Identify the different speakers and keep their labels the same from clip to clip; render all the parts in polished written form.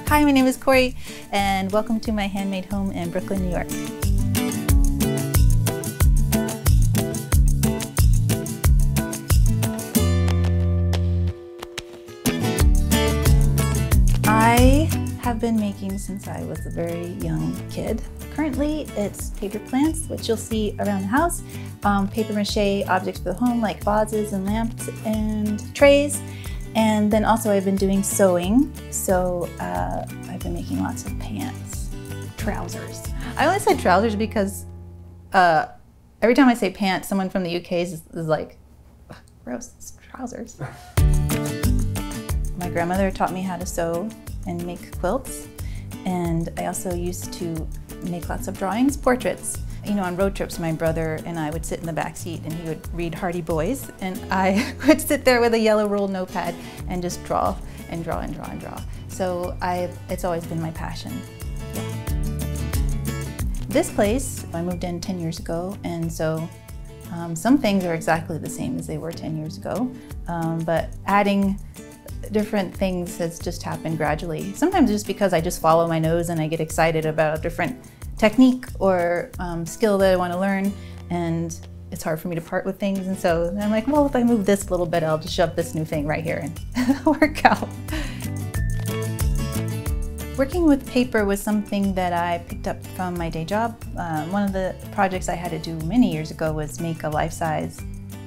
Speaker 1: Hi, my name is Corrie, and welcome to my handmade home in Brooklyn, New York. I have been making since I was a very young kid. Currently, it's paper plants, which you'll see around the house, paper mache objects for the home like vases and lamps and trays. And then also I've been doing sewing, so I've been making lots of pants, trousers. I only said trousers because every time I say pants, someone from the UK is like, gross, it's trousers. My grandmother taught me how to sew and make quilts, and I also used to make lots of drawings, portraits. You know, on road trips, my brother and I would sit in the back seat and he would read Hardy Boys, and I would sit there with a yellow ruled notepad and just draw and draw and draw and draw. So it's always been my passion. This place, I moved in 10 years ago, and so some things are exactly the same as they were 10 years ago, but adding different things has just happened gradually. Sometimes just because I just follow my nose and I get excited about a different technique or skill that I want to learn, and it's hard for me to part with things, and so I'm like, well, if I move this little bit, I'll just shove this new thing right here and work out. Working with paper was something that I picked up from my day job. One of the projects I had to do many years ago was make a life-size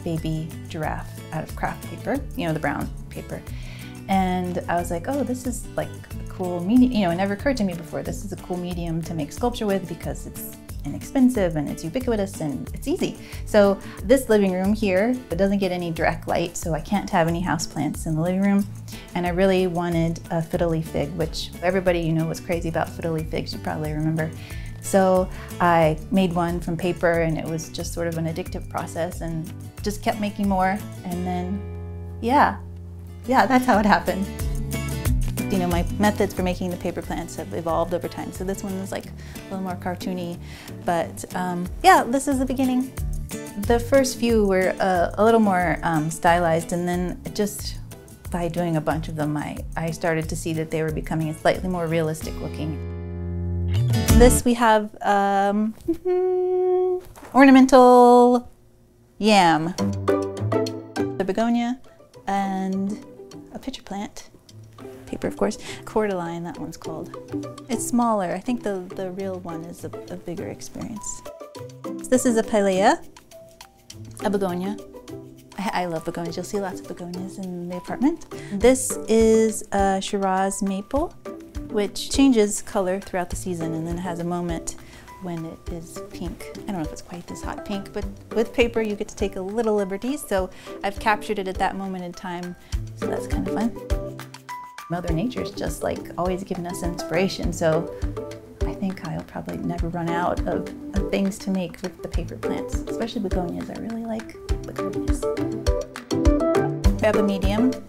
Speaker 1: baby giraffe out of craft paper, you know, the brown paper. And I was like, oh, this is like a cool medium. You know, it never occurred to me before. This is a cool medium to make sculpture with because it's inexpensive and it's ubiquitous and it's easy. So this living room here, it doesn't get any direct light, so I can't have any houseplants in the living room. And I really wanted a fiddly fig, which everybody you know was crazy about fiddly figs, you probably remember. So I made one from paper, and it was just sort of an addictive process, and just kept making more. And then, yeah, that's how it happened. You know, my methods for making the paper plants have evolved over time. So this one is like a little more cartoony, but yeah, this is the beginning. The first few were a little more stylized, and then just by doing a bunch of them, I started to see that they were becoming slightly more realistic looking. This we have ornamental yam, the begonia, and a pitcher plant. Paper, of course. Cordyline, that one's called. It's smaller. I think the real one is a bigger experience. This is a pilea, a begonia. I love begonias. You'll see lots of begonias in the apartment. This is a Shiraz Maple, which changes color throughout the season, and then has a moment when it is pink. I don't know if it's quite this hot pink, but with paper you get to take a little liberties, so I've captured it at that moment in time, so that's kind of fun. Mother Nature's just like always giving us inspiration, so I think I'll probably never run out of things to make with the paper plants, especially begonias. I really like begonias. Epimedium,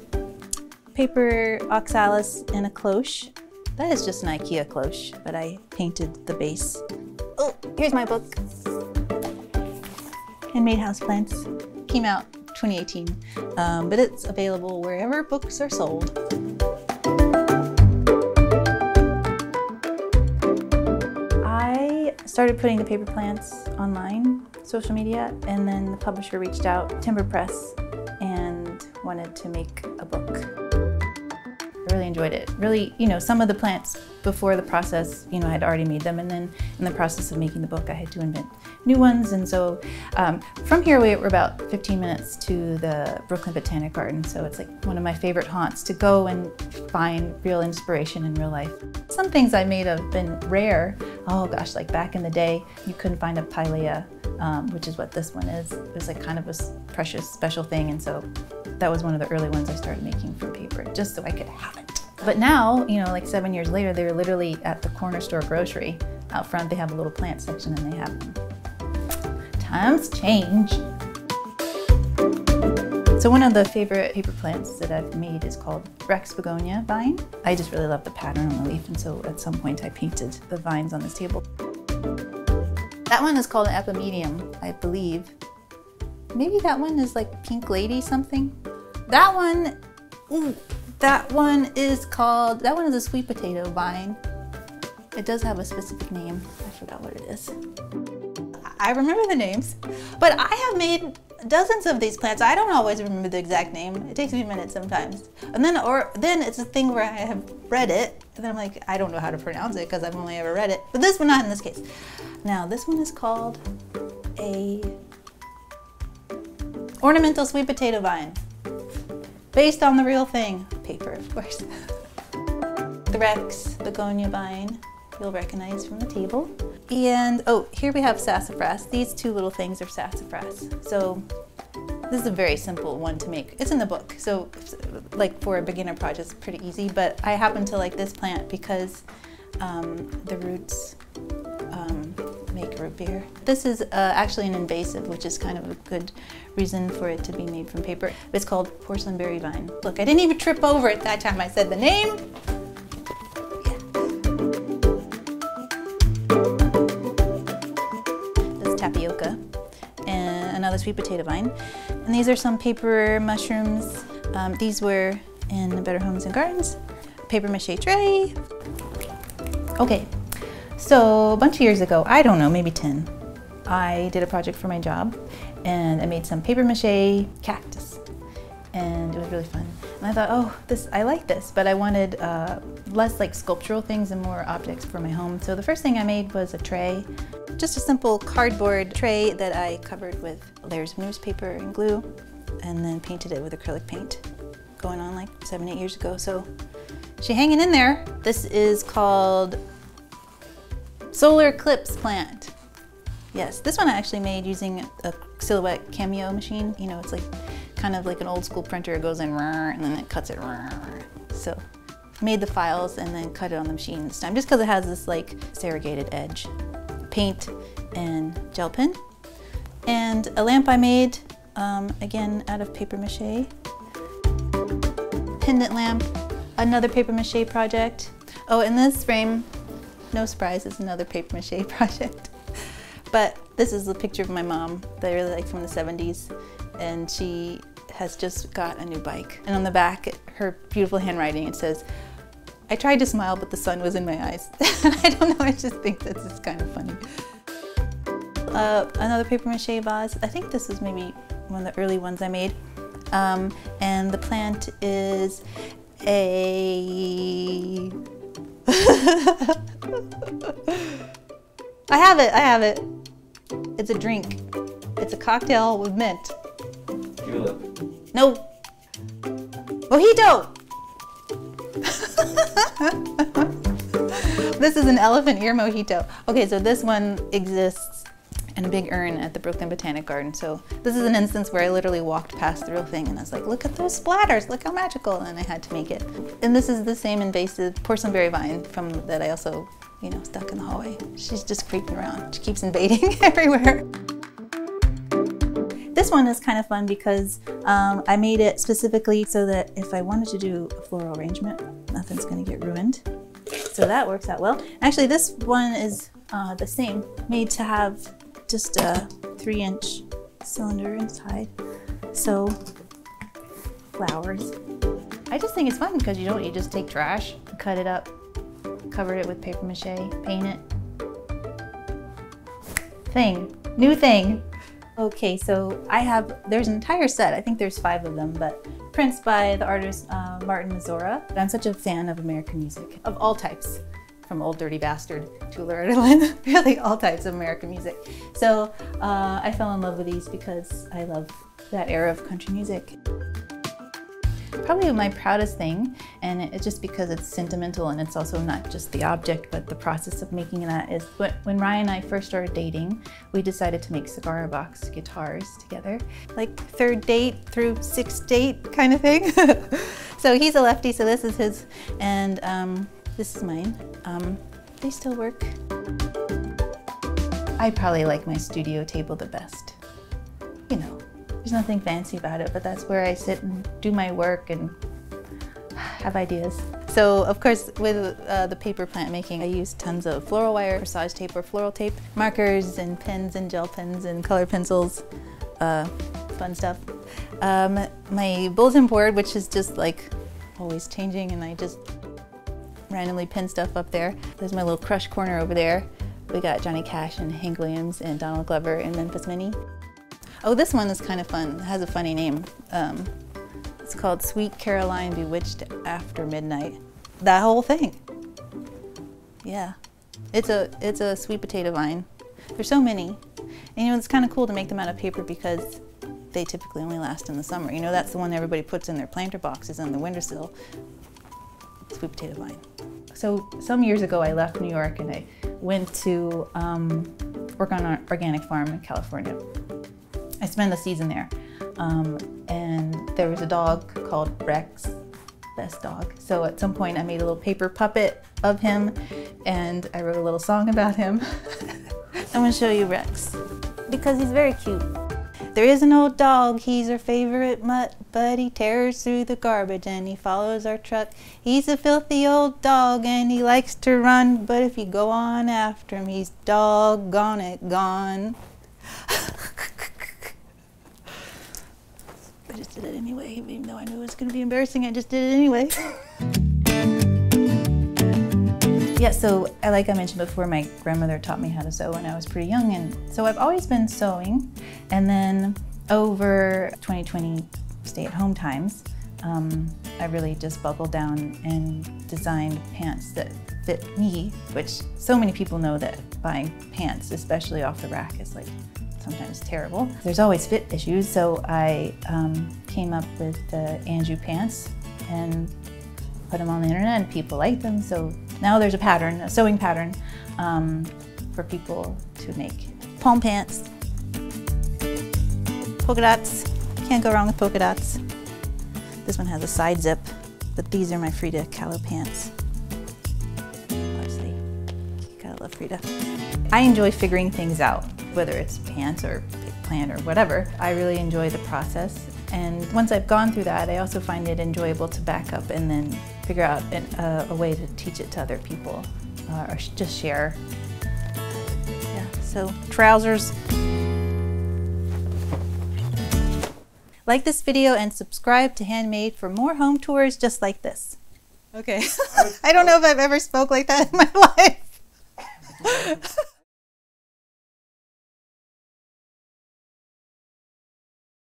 Speaker 1: paper oxalis, and a cloche. That is just an IKEA cloche, but I painted the base. Oh, here's my book. Handmade Houseplants. Came out 2018, but it's available wherever books are sold. I started putting the paper plants online, social media, and then the publisher reached out, Timber Press, and wanted to make a book. I really enjoyed it. Really, you know, some of the plants before the process, you know, I had already made them, and then in the process of making the book, I had to invent new ones. And so from here, we're about 15 minutes to the Brooklyn Botanic Garden. So it's like one of my favorite haunts to go and find real inspiration in real life. Some things I made have been rare. Oh gosh, like back in the day, you couldn't find a pilea, which is what this one is. It was like kind of a precious, special thing. And so that was one of the early ones I started making from paper, just so I could have it. But now, you know, like 7 years later, they're literally at the corner store grocery. Out front, they have a little plant section, and they have them. Times change. So one of the favorite paper plants that I've made is called Rex Begonia vine. I just really love the pattern on the leaf, and so at some point I painted the vines on this table. That one is called an Epimedium, I believe. Maybe that one is like Pink Lady something. That one, ooh, That one is a sweet potato vine. It does have a specific name. I forgot what it is. I remember the names, but I have made dozens of these plants. I don't always remember the exact name. It takes me a minute sometimes. And then it's a thing where I have read it, and then I'm like, I don't know how to pronounce it because I've only ever read it. But this one, not in this case. Now, this one is called a ornamental sweet potato vine. Based on the real thing. Paper, of course. The Rex Begonia vine, you'll recognize from the table. And, oh, here we have sassafras. These two little things are sassafras. So this is a very simple one to make. It's in the book, so like for a beginner project, it's pretty easy, but I happen to like this plant because the roots make root beer. This is actually an invasive, which is kind of a good reason for it to be made from paper. It's called porcelain berry vine. Look, I didn't even trip over it that time I said the name. Tapioca and another sweet potato vine. And these are some paper mushrooms. These were in Better Homes and Gardens. Paper mache tray. Okay, so a bunch of years ago, I don't know, maybe 10, I did a project for my job and I made some paper mache cactus. And it was really fun. And I thought, oh, I like this, but I wanted less like sculptural things and more objects for my home. So the first thing I made was a tray. Just a simple cardboard tray that I covered with layers of newspaper and glue and then painted it with acrylic paint, going on like 7, 8 years ago. So she's hanging in there. This is called Solar Eclipse Plant. Yes, this one I actually made using a Silhouette Cameo machine. You know, it's like kind of like an old school printer. It goes in and then it cuts it. So made the files and then cut it on the machine this time just because it has this like serrated edge. Paint and gel pen. And a lamp I made, again, out of paper mache. Pendant lamp, another paper mache project. Oh, and this frame, no surprise, is another paper mache project. But this is a picture of my mom that I really like from the 70s. And she has just got a new bike. And on the back, her beautiful handwriting, it says, I tried to smile, but the sun was in my eyes. I don't know, I just think that's just kind of funny. Another paper mache vase. I think this was maybe one of the early ones I made. And the plant is a... I have it. It's a drink. It's a cocktail with mint. Julep. No. Mojito! This is an elephant ear mojito. Okay, so this one exists in a big urn at the Brooklyn Botanic Garden. So this is an instance where I literally walked past the real thing and I was like, look at those splatters, look how magical, and I had to make it. And this is the same invasive porcelain berry vine that I also, you know, stuck in the hallway. She's just creeping around. She keeps invading everywhere. This one is kind of fun because I made it specifically so that if I wanted to do a floral arrangement, nothing's going to get ruined. So that works out well. Actually, this one is the same, made to have just a 3-inch cylinder inside. So, flowers. I just think it's fun because you just take trash, cut it up, cover it with paper mache, paint it. New thing. Okay, so there's an entire set, I think there's 5 of them, but prints by the artist Martin Mazzora. I'm such a fan of American music, of all types, from Old Dirty Bastard to Loretta Lynn, really all types of American music. So I fell in love with these because I love that era of country music. Probably my proudest thing, and it's just because it's sentimental and it's also not just the object, but the process of making that is when Ryan and I first started dating, we decided to make cigar box guitars together. Like 3rd date through 6th date kind of thing. So he's a lefty, so this is his, and this is mine. They still work. I probably like my studio table the best. You know. There's nothing fancy about it, but that's where I sit and do my work and have ideas. So, of course, with the paper plant making, I use tons of floral wire, corsage tape or floral tape, markers and pens and gel pens and color pencils, fun stuff. My bulletin board, which is just like always changing, and I just randomly pin stuff up there. There's my little crush corner over there. We got Johnny Cash and Hank Williams and Donald Glover and Memphis Minnie. Oh, this one is kind of fun. It has a funny name. It's called Sweet Caroline Bewitched After Midnight. That whole thing. Yeah. It's a sweet potato vine. There's so many. And you know, it's kind of cool to make them out of paper because they typically only last in the summer. You know, that's the one everybody puts in their planter boxes on the windowsill. Sweet potato vine. So some years ago I left New York and I went to work on an organic farm in California. I spent the season there. And there was a dog called Rex, best dog. So at some point I made a little paper puppet of him and I wrote a little song about him. I'm gonna show you Rex because he's very cute. There is an old dog, he's our favorite mutt, but he tears through the garbage and he follows our truck. He's a filthy old dog and he likes to run, but if you go on after him, he's doggone it gone. I just did it anyway, even though I knew it was going to be embarrassing, I just did it anyway. Yeah, so like I mentioned before, my grandmother taught me how to sew when I was pretty young, and so I've always been sewing. And then over 2020 stay-at-home times, I really just buckled down and designed pants that fit me, which so many people know that buying pants, especially off the rack, is like sometimes terrible. There's always fit issues, so I came up with the Anjou pants and put them on the internet and people like them. So now there's a pattern, a sewing pattern for people to make palm pants. Polka dots, can't go wrong with polka dots. This one has a side zip, but these are my Frida Kahlo pants. Obviously, gotta love Frida. I enjoy figuring things out, whether it's pants or plant or whatever. I really enjoy the process. And once I've gone through that, I also find it enjoyable to back up and then figure out a way to teach it to other people or just share. Yeah, so trousers. Like this video and subscribe to Handmade for more home tours just like this. Okay, I don't know if I've ever spoke like that in my life.